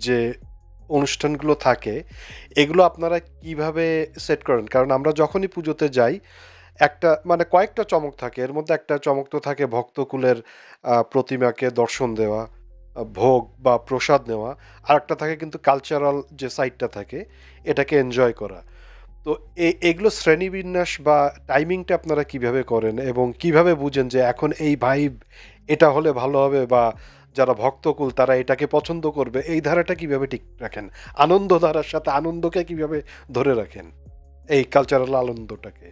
যে অনুষ্ঠানগুলো থাকে এগুলো আপনারা কিভাবে সেট করেন? কারণ আমরা যখনই পুজোতে যাই একটা মানে কয়েকটা চমক থাকে। এর মধ্যে একটা চমক তো থাকে ভক্তকুলের প্রতিমাকে দর্শন দেওয়া, ভোগ বা প্রসাদ নেওয়া। আরেকটা থাকে কিন্তু কালচারাল যে সাইডটা থাকে এটাকে এনজয় করা। তো এগুলো শ্রেণীবিন্যাস বা টাইমিংটা আপনারা কিভাবে করেন এবং কিভাবে বুঝেন যে এখন এই ভাইব এটা হলে ভালো হবে বা যারা ভক্তকুল তারা এটাকে পছন্দ করবে এই ধারাটা কিভাবে ঠিক রাখেন? আনন্দ ধারার সাথে আনন্দকে কিভাবে ধরে রাখেন? এই কালচারাল আনন্দটাকে?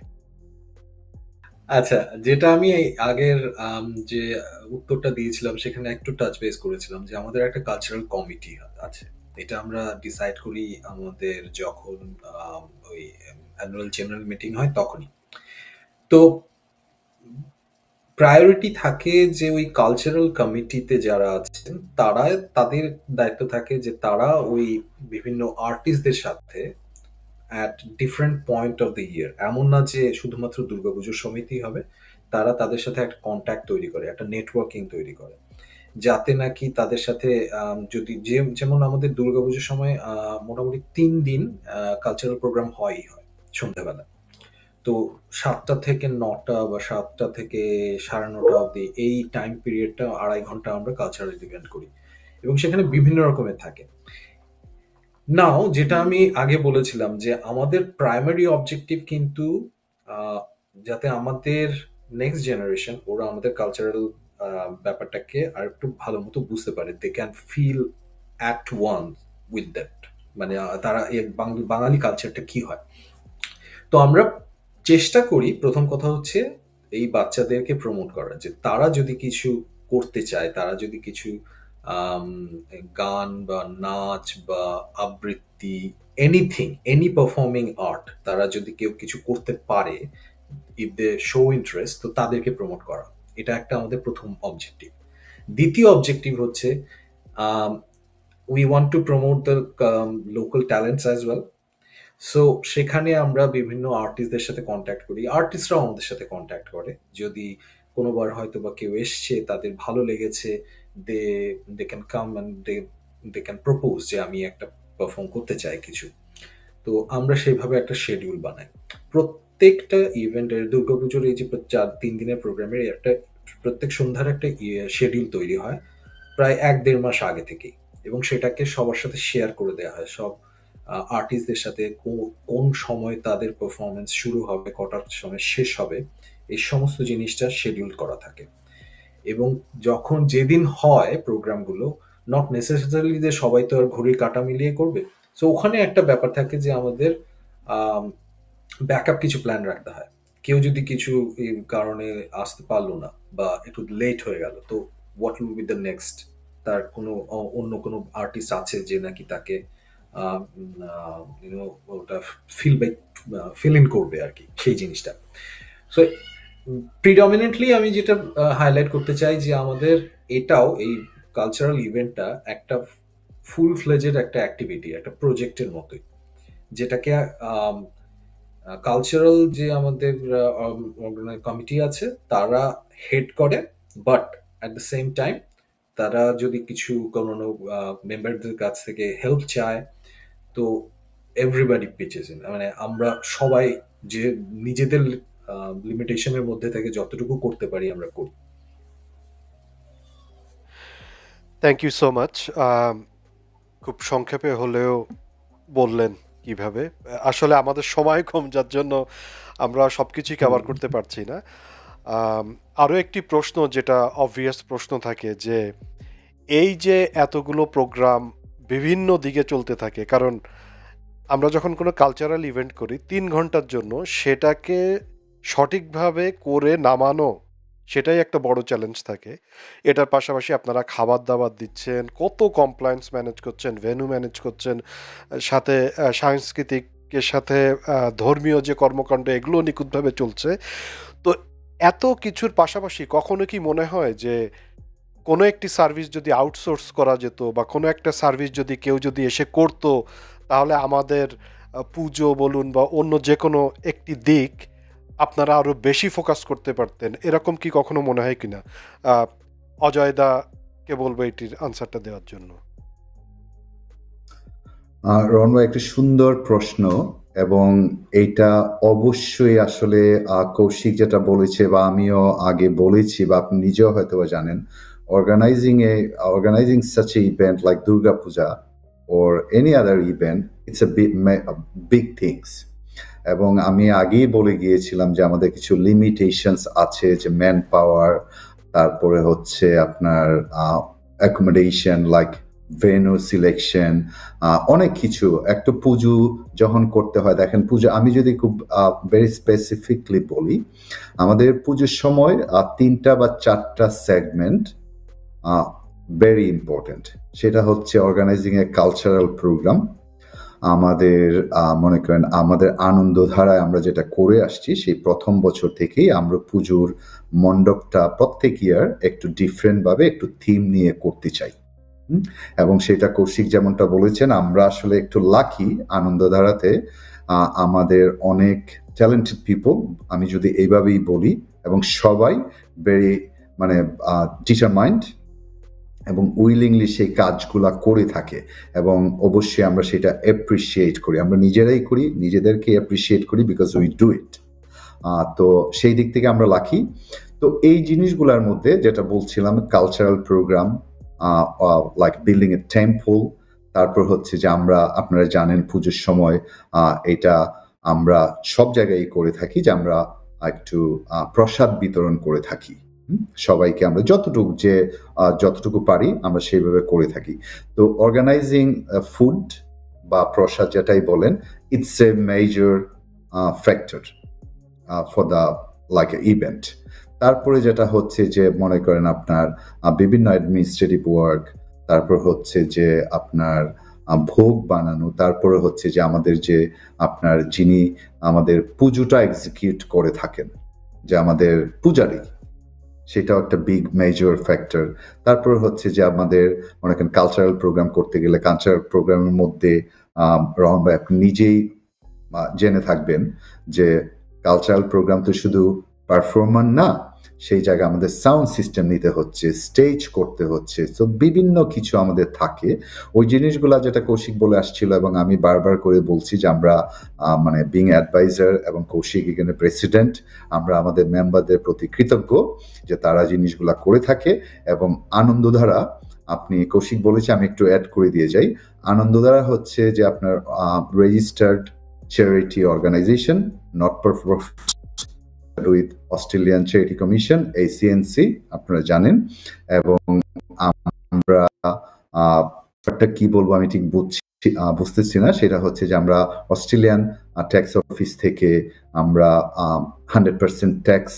আচ্ছা, যেটা আমি এই আগের যে উত্তরটা দিয়েছিলাম সেখানে একটু টাচ বেস করেছিলাম যে আমাদের একটা কালচারাল কমিটি আছে। এটা আমরা ডিসাইড করি আমাদের যখন ওই অ্যানুয়াল জেনারেল মিটিং হয় তখনই। তো প্রায়োরিটি থাকে যে ওই কালচারাল কমিটিতে যারা আছেন তারা, তাদের দায়িত্ব থাকে যে তারা ওই বিভিন্ন আর্টিস্টদের সাথে at different point of the year, এমন না যে শুধুমাত্র দুর্গাপুজোর সময়তেই হবে, তারা তাদের সাথে একটা কন্ট্যাক্ট তৈরি করে, একটা নেটওয়ার্কিং তৈরি করে, যাতে নাকি তাদের সাথে যদি যেমন আমাদের দুর্গাপুজোর সময় মোটামুটি ৩ দিন কালচারাল প্রোগ্রাম হয়ই হয় সন্ধ্যাবেলা। তো ৭টা থেকে ৯টা বা ৭টা থেকে ৯:৩০ অবধি এই টাইম পিরিয়ডটা ২.৫ ঘন্টা আমরা কালচারাল ইভেন্ট করি এবং সেখানে বিভিন্ন রকমের থাকে। নাও যেটা আমি আগে বলেছিলাম যে আমাদের প্রাইমারি অবজেক্টিভ কিন্তু আহ, যাতে আমাদের নেক্সট জেনারেশন ওরা আমাদের কালচারাল ব্যাপারটাকে আর একটু ভালো মতো বুঝতে পারে, they can feel at one with that, মানে তারা এই বাঙালি কালচারটা কি হয়। তো আমরা চেষ্টা করি, প্রথম কথা হচ্ছে এই বাচ্চাদেরকে প্রমোট করা, যে তারা যদি কিছু করতে চায়, তারা যদি কিছু আম, গান বা নাচ বা আবৃত্তি, এনিথিং, এনি পারফর্মিং আর্ট, তারা যদি কেউ কিছু করতে পারে, ইফ দে শো ইন্টারেস্ট, তো তাদেরকে প্রমোট করা। এটা একটা আমাদের প্রথম অবজেক্টিভ। দ্বিতীয় অবজেক্টিভ হচ্ছে we want to promote the local talents as well. So সেখানে আমরা বিভিন্ন আর্টিস্টদের সাথে কন্ট্যাক্ট করি, আর্টিস্টরাও আমাদের সাথে কন্ট্যাক্ট করে। যদি কোনোবার হয়তো বা কেউ এসছে, তাদের ভালো লেগেছে, they they can come and they can propose যে আমি একটা পারফর্ম করতে চাই কিছু। তো আমরা সেইভাবে একটা শিডিউল বানাই প্রত্যেকটা ইভেন্টের। দুর্গাপুজোর এই যে ৩ দিনের প্রোগ্রামের একটা প্রত্যেক সন্ধ্যার একটা শিডিউল তৈরি হয় প্রায় ১-১.৫ মাস আগে থেকেই, এবং সেটাকে সবার সাথে শেয়ার করে দেওয়া হয়, সব আর্টিস্টদের সাথে কোন সময় তাদের পারফরমেন্স শুরু হবে, কটার সময় শেষ হবে, এই সমস্ত জিনিসটা শিডিউল করা থাকে। এবং যখন যেদিন হয় প্রোগ্রামগুলো, নট নেসেসারিলি যে সবাই তো আর ঘড়ির কাঁটা মিলিয়ে করবে। সো ওখানে একটা ব্যাপার থাকে যে আমাদের ব্যাকআপ কিছু প্ল্যান রাখতে হয়। কেউ যদি কিছু এই কারণে আসতে পারলো না বা একটু লেট হয়ে গেল, তো what will be the next, তার কোনো অন্য কোনো আর্টিস্ট আছে যে নাকি তাকে ওটা ফিল ইন করবে আর কি, সেই জিনিসটা। সো প্রিডমিনেন্টলি আমি যেটা হাইলাইট করতে চাই যে আমাদের এটাও, এই কালচারাল ইভেন্টটা একটা ফুল ফ্লেজেড একটা অ্যাক্টিভিটি, একটা প্রজেক্টের মতোই, যেটাকে কালচারাল যে আমাদের কমিটি আছে তারা হেড করে, but at the same time তারা যদি কিছু কোনো মেম্বারদের কাছ থেকে হেল্প চায়, তো এভরিবডি পিচেস ইন, মানে আমরা সবাই যে নিজেদের লিমিটেশনের মধ্যে থেকে যতটুকু করতে পারি আমরা করি। Thank you so much. খুব সংক্ষেপে হলেও বললেন কিভাবে। আসলে আমাদের সময় কম যার জন্য আমরা সবকিছুই হুম। কভার করতে পারছি না। আম, আরো একটি প্রশ্ন যেটা অবভিয়াস প্রশ্ন থাকে যে এই যে এতগুলো প্রোগ্রাম বিভিন্ন দিকে চলতে থাকে কারণ আমরা যখন কোনো কালচারাল ইভেন্ট করি ৩ ঘন্টার জন্য সেটাকে সঠিকভাবে করে নামানো সেটাই একটা বড় চ্যালেঞ্জ থাকে। এটার পাশাপাশি আপনারা খাবার দাবার দিচ্ছেন, কত কমপ্লায়েন্স ম্যানেজ করছেন, ভেন্যু ম্যানেজ করছেন, সাথে সাংস্কৃতিকের সাথে ধর্মীয় যে কর্মকাণ্ড এগুলো নিখুঁতভাবে চলছে। তো এত কিছুর পাশাপাশি কখনো কি মনে হয় যে কোনো একটি সার্ভিস যদি আউটসোর্স করা যেত বা কোনো একটা সার্ভিস যদি কেউ যদি এসে করতো তাহলে আমাদের পুজো বলুন বা অন্য যে কোনো একটি দিক আপনারা আরো বেশি ফোকাস করতে পারতেন, এরকম কি কখনো মনে হয় কিনা? অজয় দা কে বলবো এটির আনসারটা দেওয়ার জন্য। রন ভাই, একটা সুন্দর প্রশ্ন। এবং এইটা অবশ্যই আসলে কৌশিক যেটা বলেছে বা আমিও আগে বলেছি বা আপনি নিজেও হয়তো বা জানেন, organizing such an event like Durga Puja or any other event, it's a big things. এবং আমি আগেই বলে গিয়েছিলাম যে আমাদের কিছু লিমিটেশনস আছে, যে ম্যান পাওয়ার, তারপরে হচ্ছে আপনার অ্যাকোমোডেশন লাইক ভেন্যু সিলেকশন, অনেক কিছু। একটা পুজো যখন করতে হয়, দেখেন পুজো, আমি যদি খুব ভেরি স্পেসিফিকলি বলি, আমাদের পুজোর সময় 3টা বা 4টা সেগমেন্ট ভেরি ইম্পর্টেন্ট। সেটা হচ্ছে অর্গানাইজিং এ কালচারাল প্রোগ্রাম। আমাদের মনে করেন আমাদের আনন্দধারায় আমরা যেটা করে আসছি সেই প্রথম বছর থেকেই আমরা পুজোর মণ্ডপটা প্রত্যেক ইয়ার একটু ডিফারেন্ট ভাবে একটু থিম নিয়ে করতে চাই। এবং সেটা কৌশিক যেমনটা বলেছেন, আমরা আসলে একটু লাকি আনন্দধারাতে আমাদের অনেক ট্যালেন্টেড পিপল, আমি যদি এইভাবেই বলি, এবং সবাই ভেরি মানে ডিটারমাইন্ড এবং উইলিংলি সেই কাজগুলা করে থাকে। এবং অবশ্যই আমরা সেটা অ্যাপ্রিসিয়েট করি, আমরা নিজেরাই করি, নিজেদেরকে অ্যাপ্রিসিয়েট করি বিকজ উই ডু ইট। তো সেই দিক থেকে আমরা লাকি। তো এই জিনিসগুলোর মধ্যে যেটা বলছিলাম, কালচারাল প্রোগ্রাম লাইক বিল্ডিং এ টেম্পল, তারপর হচ্ছে যে আমরা, আপনারা জানেন পুজোর সময় এটা আমরা সব জায়গায় করে থাকি যে আমরা একটু প্রসাদ বিতরণ করে থাকি সবাইকে, আমরা যতটুকু পারি আমরা সেইভাবে করে থাকি। তো অর্গানাইজিং ফুড বা প্রসাদ যেটাই বলেন, it's a major factor for the like event. তারপরে যেটা হচ্ছে যে মনে করেন আপনার বিভিন্ন অ্যাডমিনিস্ট্রেটিভ ওয়ার্ক, তারপর হচ্ছে যে আপনার ভোগ বানানো, তারপরে হচ্ছে যে আমাদের যে আপনার যিনি আমাদের পুজোটা এক্সিকিউট করে থাকেন, যে আমাদের পূজারী, সেটাও একটা বিগ মেজর ফ্যাক্টর। তারপর হচ্ছে যে আমাদের মনে করেন কালচারাল প্রোগ্রাম করতে গেলে, কালচারাল প্রোগ্রামের মধ্যে রহমান ভাই আপনি নিজেই জেনে থাকবেন যে কালচারাল প্রোগ্রাম তো শুধু পারফরম্যান্স না, সেই জায়গায় আমাদের সাউন্ড সিস্টেম নিতে হচ্ছে, স্টেজ করতে হচ্ছে, তো বিভিন্ন কিছু আমাদের থাকে। ওই জিনিসগুলা যেটা কৌশিক বলে আসছিল এবং আমি বারবার করে বলছি যে আমরা মানে বিং অ্যাডভাইজার এবং কৌশিক এখানে প্রেসিডেন্ট, আমরা আমাদের মেম্বারদের প্রতি কৃতজ্ঞ যে তারা জিনিসগুলা করে থাকে। এবং আনন্দধারা, আপনি কৌশিক বলেছে, আমি একটু অ্যাড করে দিয়ে যাই, আনন্দধারা হচ্ছে যে আপনার registered charity organization, not for profit with Australian Charity Commission, ACNC, আপনারা জানেন। এবং আমরা একটা কি বলবো আমি ঠিক বুঝতেছি না, সেটা হচ্ছে যে আমরা অস্ট্রেলিয়ান ট্যাক্স অফিস থেকে আমরা 100% ট্যাক্স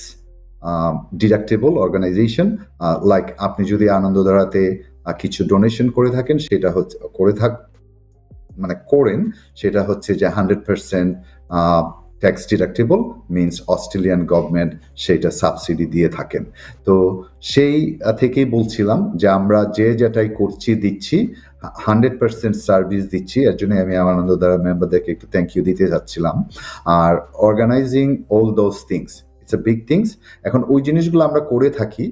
ডিডাক্টেবল অর্গানাইজেশন। লাইক আপনি যদি আনন্দধারাতে কিছু ডোনেশন করে থাকেন, সেটা হচ্ছে করেন, সেটা হচ্ছে যে 100% tax deductible, means Australian government সেটা সাবসিডি দিয়ে থাকেন। তো সেই থেকেই বলছিলাম যে আমরা যে যেটাই করছি দিচ্ছি, 100% সার্ভিস দিচ্ছি। এর জন্য আমি আমার আনন্দধারা মেম্বারদেরকে একটু থ্যাংক ইউ দিতে যাচ্ছিলাম। আর organizing all those things, it's a big things. এখন ওই জিনিসগুলো আমরা করে থাকি,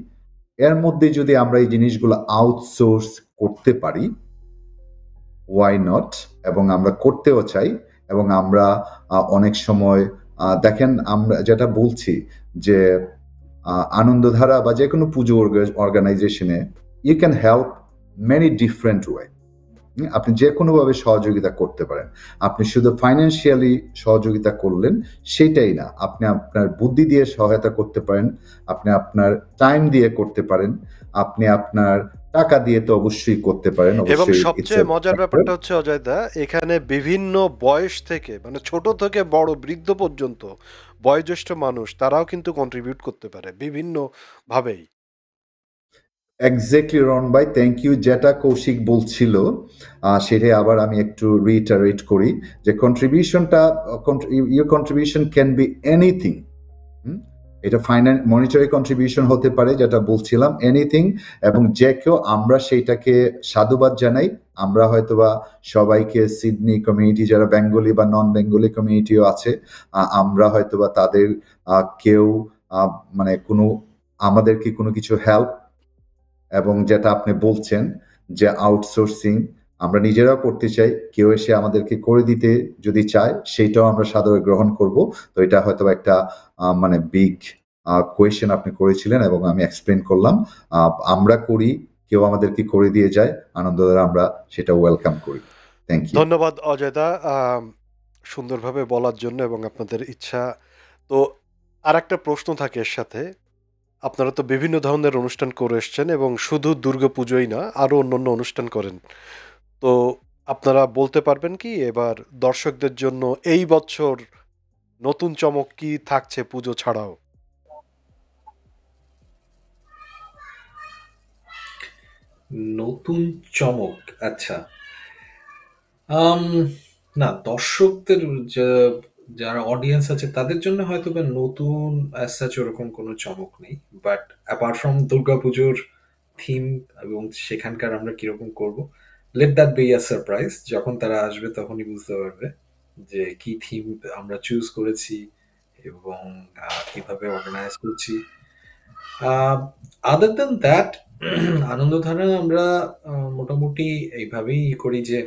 এর মধ্যে যদি আমরা এই জিনিসগুলো আউটসোর্স করতে পারি, ওয়াই নট? এবং আমরা করতেও চাই। এবং আমরা অনেক সময় দেখেন, আমরা যেটা বলছি যে আনন্দধারা বা যে কোনো পুজো অর্গানাইজেশনে you can help many different way. আপনি যে কোনোভাবে সহযোগিতা করতে পারেন। আপনি শুধু ফাইন্যান্সিয়ালি সহযোগিতা করলেন সেটাই না, আপনি আপনার বুদ্ধি দিয়ে সহায়তা করতে পারেন, আপনি আপনার টাইম দিয়ে করতে পারেন, আপনি আপনার টাকা দিয়ে তো অবশ্যই করতে পারেন। এবং সবচেয়ে মজার ব্যাপারটা হচ্ছে অজয় দা, এখানে বিভিন্ন বয়স থেকে মানে ছোট থেকে বড় বৃদ্ধ পর্যন্ত বয়োজ্যেষ্ঠ মানুষ তারাও কিন্তু কন্ট্রিবিউট করতে পারে বিভিন্ন ভাবেই। এক্স্যাক্টলি রন ভাই, থ্যাংক ইউ। যেটা কৌশিক বলছিল সেটাই আবার আমি একটু রিটারেট করি যে your contribution can be anything. এটা মনিটারি কন্ট্রিবিউশন হতে পারে, যেটা বলছিলাম, এনিথিং। এবং যে কেউ, আমরা সেইটাকে সাধুবাদ জানাই। আমরা হয়তোবা সবাইকে সিডনি কমিউনিটি, যারা বেঙ্গলি বা নন বেঙ্গলি কমিউনিটিও আছে, আমরা হয়তোবা তাদের কেউ মানে আমাদেরকে কোনো কিছু হেল্প, এবং যেটা আপনি বলছেন যে আউটসোর্সিং, আমরা নিজেরাও করতে চাই, কেউ এসে আমাদেরকে করে দিতে যদি চায় সেটাও আমরা সাদরে গ্রহণ করব। তো এটা হয়তো একটা মানে বিগ কোয়েশ্চেন আপনি করেছিলেন এবং আমি এক্সপ্লেন করলাম। আমরা করি, কেউ আমাদেরকে করে দিয়ে যায়, আনন্দ দ্বারা আমরা সেটা ওয়েলকাম করি। Thank you. ধন্যবাদ অজয়দা সুন্দরভাবে বলার জন্য এবং আপনাদের ইচ্ছা। তো আর একটা প্রশ্ন থাকে এর সাথে, আপনারা তো বিভিন্ন ধরনের অনুষ্ঠান করে এসছেন এবং শুধু দুর্গাপুজোই না, আরও অন্যান্য অনুষ্ঠান করেন। তো আপনারা বলতে পারবেন কি এবার দর্শকদের জন্য এই বছর নতুন চমক কি থাকছে পুজো ছাড়াও? নতুন চমক, আচ্ছা। আম, না, দর্শকদের যারা অডিয়েন্স আছে তাদের জন্য হয়তো বা নতুন অ্যাজ সাচ ওরকম কোনো চমক নেই, বাট অ্যাপার্ট ফ্রম দুর্গাপুজোর থিম এবং সেখানকার আমরা কিরকম করব, let that be a surprise. যখন তারা আসবে তখনই বুঝতে পারবে যে কি থিম আমরা চুজ করেছি এবং কিভাবে অর্গানাইজ করছি। আদার দেন দ্যাট, আনন্দধারা আমরা মোটামুটি এইভাবেই করি যে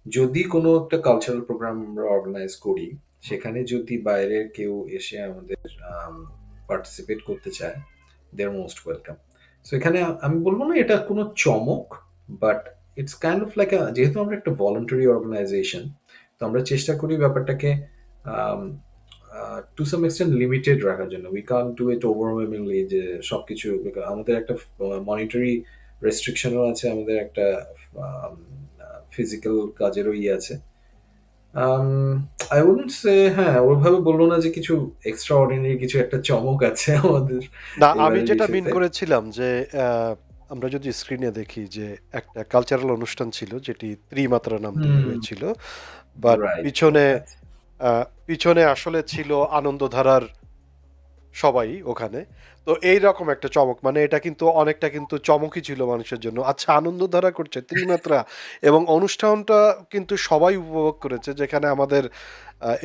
যদি কোনো একটা কালচারাল প্রোগ্রাম আমরা অর্গানাইজ করি, সেখানে যদি বাইরের কেউ এসে আমাদের পার্টিসিপেট করতে চায়, দে আর মোস্ট ওয়েলকাম। সো এখানে আমি বলবো না এটা কোনো চমক, but it's kind of like, যেহেতু আমরা একটা ভলান্টারি অর্গানাইজেশন, তো আমরা চেষ্টা করি ব্যাপারটাকে টু সাম এক্সটেন্ট লিমিটেড রাখার জন্য। উই কান ডু ইট ওভারওয়েলমিংলি যে সবকিছু, আমাদের একটা মনিটারি রেস্ট্রিকশনও আছে, আমাদের একটা ফিজিক্যাল কাজেরও আছে। আই উডন্ট সে, হ্যাঁ ওইভাবে বলবো না যে কিছু এক্সট্রা অর্ডিনারি কিছু একটা চমক আছে আমাদের না, আমি এবারের যেটা মিন ইস্যুতে। করেছিলাম যে আমরা যদি স্ক্রিনে দেখি যে একটা কালচারাল অনুষ্ঠান ছিল যেটি ত্রিমাত্রা নাম দিয়ে হুম, হয়েছিল, বাট রাইট। পিছনে আসলে ছিল আনন্দধারার সবাই ওখানে। তো এই রকম একটা চমক, মানে এটা কিন্তু অনেকটা কিন্তু চমকই ছিল মানুষের জন্য। আচ্ছা, আনন্দধারা করছে ত্রিমাত্রা এবং অনুষ্ঠানটা কিন্তু সবাই উপভোগ করেছে, যেখানে আমাদের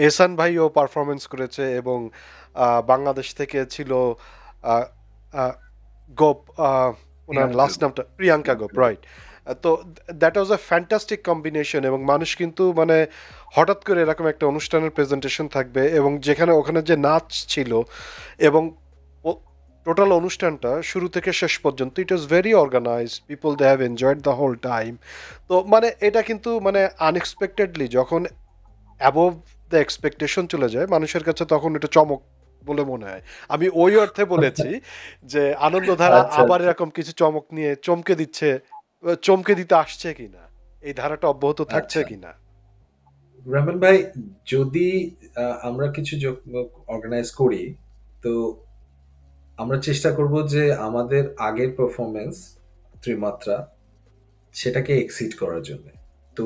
এহসান ভাইও পারফরমেন্স করেছে এবং বাংলাদেশ থেকে ছিল আহ, আহ, গোপ, ওনার প্রিয়াঙ্কা। লাস্ট নামটা প্রিয়াঙ্কা গোপ, রাইট? তো that was a fantastic combination এবং মানুষ কিন্তু মানে হঠাৎ করে এরকম একটা অনুষ্ঠানের প্রেজেন্টেশন থাকবে এবং যেখানে ওখানে যে নাচ ছিল এবং টোটাল অনুষ্ঠানটা শুরু থেকে শেষ পর্যন্ত it was very organized, people they have enjoyed the whole time. তো মানে এটা কিন্তু মানে আনএক্সপেক্টেডলি যখন অ্যাবভ দ্য এক্সপেকটেশন চলে যায় মানুষের কাছে, তখন এটা চমক বলে মনে হয়। আমি ওই অর্থে বলেছি যে আনন্দধারা আচ্ছা, আবার আচ্ছা, এরকম কিছু চমক নিয়ে চমকে দিচ্ছে, চমকে দিতে আসছে কিনা, এই ধারাটা অব্যাহত থাকছে আচ্ছা। কিনা। রহমান ভাই, যদি আমরা কিছু অর্গানাইজ করি, তো আমরা চেষ্টা করব যে আমাদের আগের পারফরমেন্স ত্রিমাত্রা সেটাকে এক্সিড করার জন্য। তো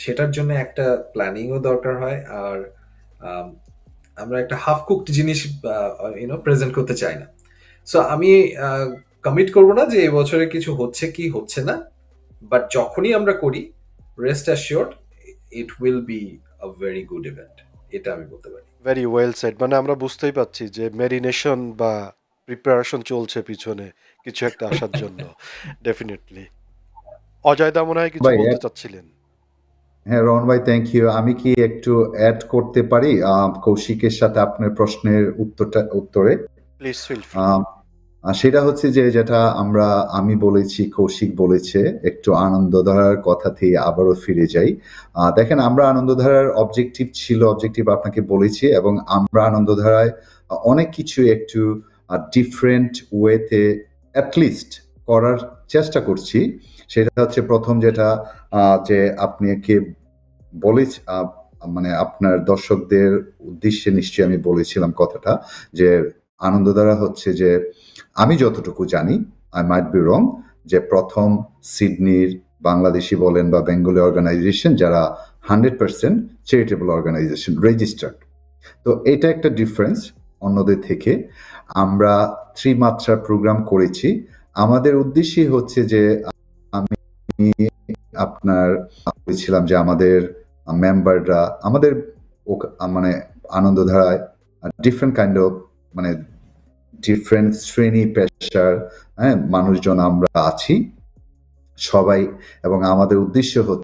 সেটার জন্য একটা প্ল্যানিংও দরকার হয়, আর আম, আমরা একটা হাফ কুকড জিনিস প্রেজেন্ট করতে চাই না। সো আমি কমিট করব না যে এবছরে কিছু হচ্ছে কি হচ্ছে না, বাট যখনই আমরা করি, rest assured it will be a very good event, এটা আমি বলতে পারি। ভেরি ওয়েল সেড, মানে আমরা বুঝতেই পাচ্ছি যে মেরিনেশন বা প্রিপারেশন চলছে পিছনে কিছু একটা আসার জন্য। ডেফিনেটলি। অজয় দা মনে হয় কিছু ভাই বলতে চাচ্ছিলেন। হ্যাঁ, রহন ভাই, থ্যাংক ইউ। আমি কি একটু অ্যাড করতে পারি কৌশিকের সাথে আপনার প্রশ্নের উত্তরে? Please feel free. আম, সেটা হচ্ছে যে যেটা আমি বলেছি, কৌশিক বলেছে, একটু আনন্দধারার কথাতেই আবারও ফিরে যাই। দেখেন, আমরা আনন্দধারার অবজেক্টিভ আপনাকে বলেছি এবং আমরা আনন্দধারায় অনেক কিছু একটু ডিফারেন্ট ওয়েতে অ্যাটলিস্ট করার চেষ্টা করছি। সেটা হচ্ছে প্রথম যেটা যে আপনাকে বলেছি, মানে আপনার দর্শকদের উদ্দেশ্যে নিশ্চয়ই আমি বলেছিলাম কথাটা, যে আনন্দধারা হচ্ছে যে আমি যতটুকু জানি, আই মাইট বি রং, যে প্রথম সিডনির বাংলাদেশি বলেন বা বেঙ্গলি অর্গানাইজেশন যারা 100% চ্যারিটেবল অর্গানাইজেশন রেজিস্টার্ড। তো এটা একটা ডিফারেন্স অন্যদের থেকে। আমরা ত্রিমাত্রা প্রোগ্রাম করেছি। আমাদের উদ্দেশ্যই হচ্ছে যে আমি আপনার বলেছিলাম যে আমাদের মেম্বাররা আমাদের মানে আনন্দধারায় ডিফারেন্ট কাইন্ড অফ, মানে ডিফারেন্ট শ্রেণী পেশার, হ্যাঁ, মানুষজন আমরা আছি। সবাই, এবং আমাদের উদ্দেশ্য হচ্ছে